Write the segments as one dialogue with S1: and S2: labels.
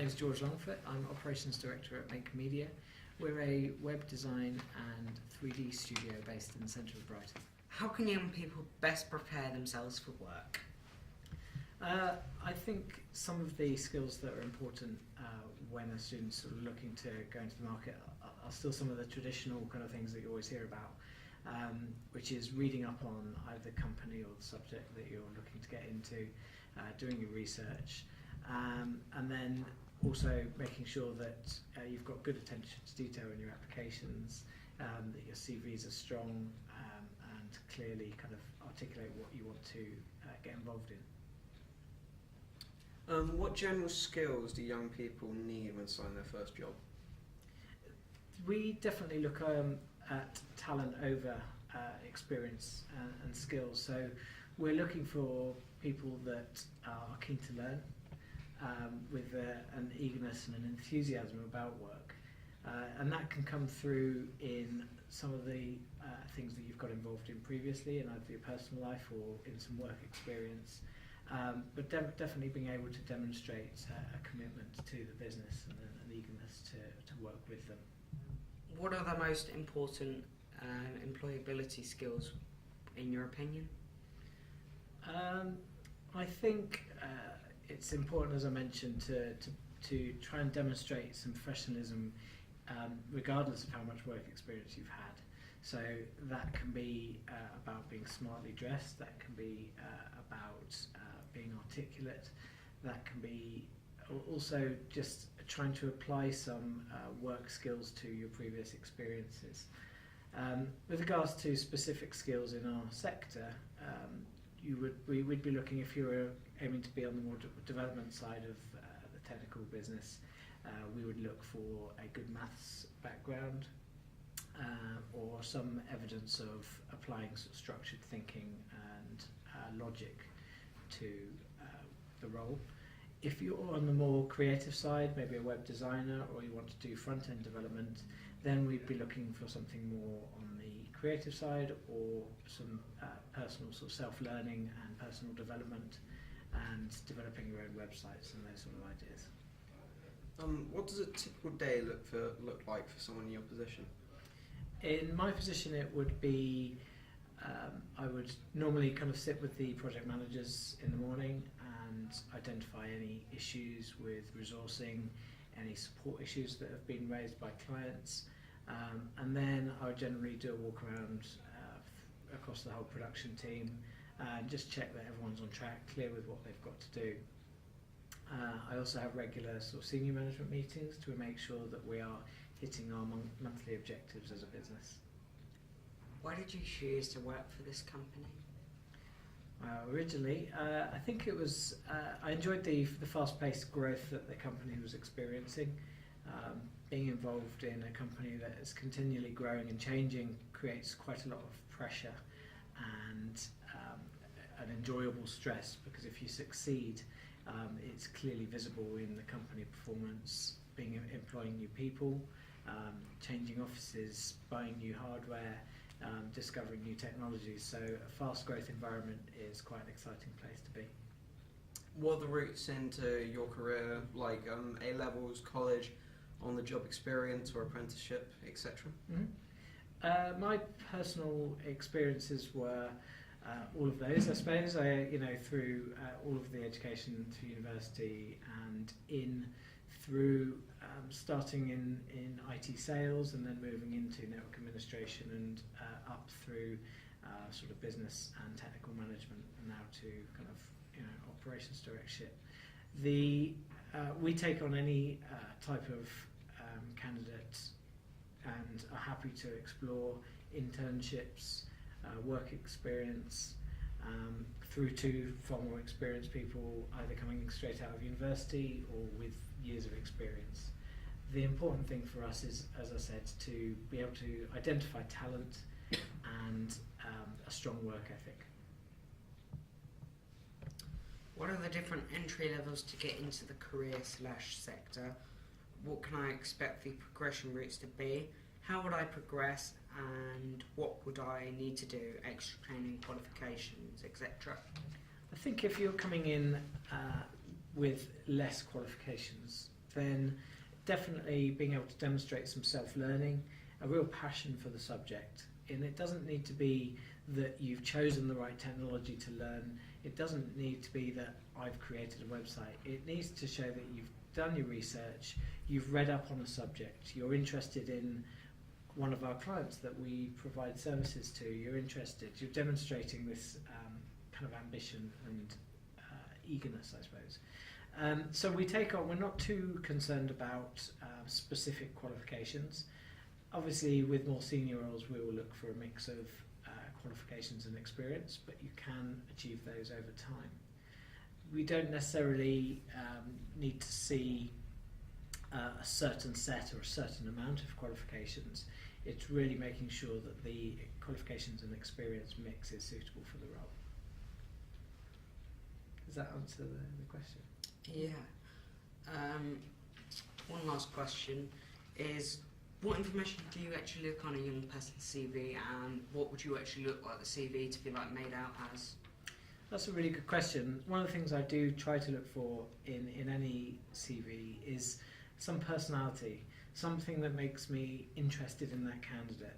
S1: name's George Longfoot. I'm Operations Director at Makemedia. We're a web design and 3D studio based in the centre of Brighton.
S2: How can young people best prepare themselves for work?
S1: I think some of the skills that are important when a student's sort of looking to go into the market are still some of the traditional kind of things that you always hear about, which is reading up on either the company or the subject that you're looking to get into, doing your research, and then also making sure that you've got good attention to detail in your applications, that your CVs are strong, and clearly kind of articulate what you want to get involved in.
S3: What general skills do young people need when starting their first job?
S1: We definitely look at talent over experience and skills. So we're looking for people that are keen to learn, with an eagerness and an enthusiasm about work. And that can come through in some of the things that you've got involved in previously in either your personal life or in some work experience. But definitely being able to demonstrate a commitment to the business and an eagerness to work with them.
S2: What are the most important employability skills in your opinion?
S1: I think it's important, as I mentioned, to try and demonstrate some professionalism regardless of how much work experience you've had. So that can be about being smartly dressed, that can be about being articulate, that can be also just trying to apply some work skills to your previous experiences. With regards to specific skills in our sector, we'd be looking, if you were aiming to be on the more development side of the technical business, we would look for a good maths background, or some evidence of applying sort of structured thinking and logic to the role. If you're on the more creative side, maybe a web designer, or you want to do front-end development, then we'd be looking for something more on the creative side, or some personal sort of self-learning and personal development, and developing your own websites and those sort of ideas.
S3: What does a typical day look like for someone in your position?
S1: In my position, it would be I would normally kind of sit with the project managers in the morning and identify any issues with resourcing, any support issues that have been raised by clients, and then I would generally do a walk around across the whole production team and just check that everyone's on track, clear with what they've got to do. I also have regular sort of senior management meetings to make sure that we are hitting our monthly objectives as a business.
S2: Why did you choose to work for this company?
S1: Originally, I think it was, I enjoyed the fast-paced growth that the company was experiencing. Being involved in a company that is continually growing and changing creates quite a lot of pressure and an enjoyable stress, because if you succeed, it's clearly visible in the company performance, employing new people, changing offices, buying new hardware, discovering new technologies. So a fast growth environment is quite an exciting place to be.
S3: What are the routes into your career, like A-levels, college, on-the-job experience or apprenticeship, etc.?
S1: Mm-hmm. My personal experiences were all of those, I suppose. Through all of the education through university and through starting in IT sales and then moving into network administration and up through sort of business and technical management, and now to kind of operations directorship. We take on any type of candidate and are happy to explore internships, work experience, through to far more experienced people either coming straight out of university or with years of experience. The important thing for us is, as I said, to be able to identify talent and a strong work ethic.
S2: What are the different entry levels to get into the career/sector? What can I expect the progression routes to be? How would I progress, and what would I need to do, extra training, qualifications, etc.?
S1: I think if you're coming in with less qualifications, then definitely being able to demonstrate some self-learning, a real passion for the subject. And it doesn't need to be that you've chosen the right technology to learn. It doesn't need to be that I've created a website. It needs to show that you've done your research, you've read up on a subject, you're interested in one of our clients that we provide services to, you're interested, you're demonstrating this kind of ambition and eagerness, I suppose. So we're not too concerned about specific qualifications. Obviously, with more senior roles, we will look for a mix of qualifications and experience, but you can achieve those over time. We don't necessarily need to see a certain set or a certain amount of qualifications. It's really making sure that the qualifications and experience mix is suitable for the role. Does that answer the question?
S2: Yeah. One last question is, what information do you actually look on a young person's CV, and what would you actually look like the CV to be like made out as?
S1: That's a really good question. One of the things I do try to look for in any CV is some personality, something that makes me interested in that candidate.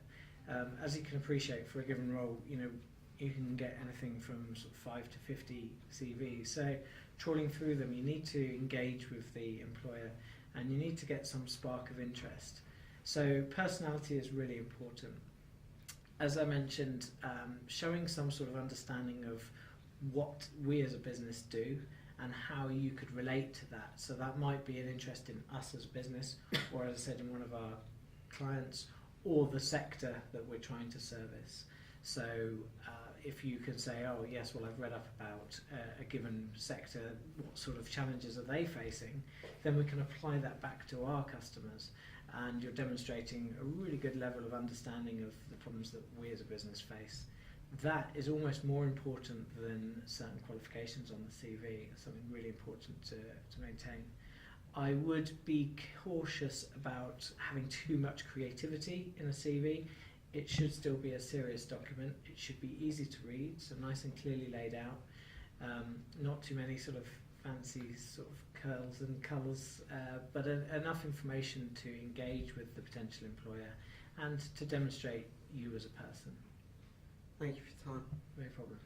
S1: As you can appreciate, for a given role, you can get anything from sort of 5 to 50 CVs. So trawling through them, you need to engage with the employer and you need to get some spark of interest. So personality is really important. As I mentioned, showing some sort of understanding of what we as a business do and how you could relate to that. So that might be an interest in us as a business, or as I said, in one of our clients, or the sector that we're trying to service. So if you can say, oh yes, well I've read up about a given sector, what sort of challenges are they facing, then we can apply that back to our customers, and you're demonstrating a really good level of understanding of the problems that we as a business face. That is almost more important than certain qualifications on the CV. It's something really important to maintain. I would be cautious about having too much creativity in a CV. It should still be a serious document. It should be easy to read, so nice and clearly laid out. Not too many sort of fancy sort of curls and colours, but enough information to engage with the potential employer and to demonstrate you as a person.
S3: Thank you for your time.
S1: No problem.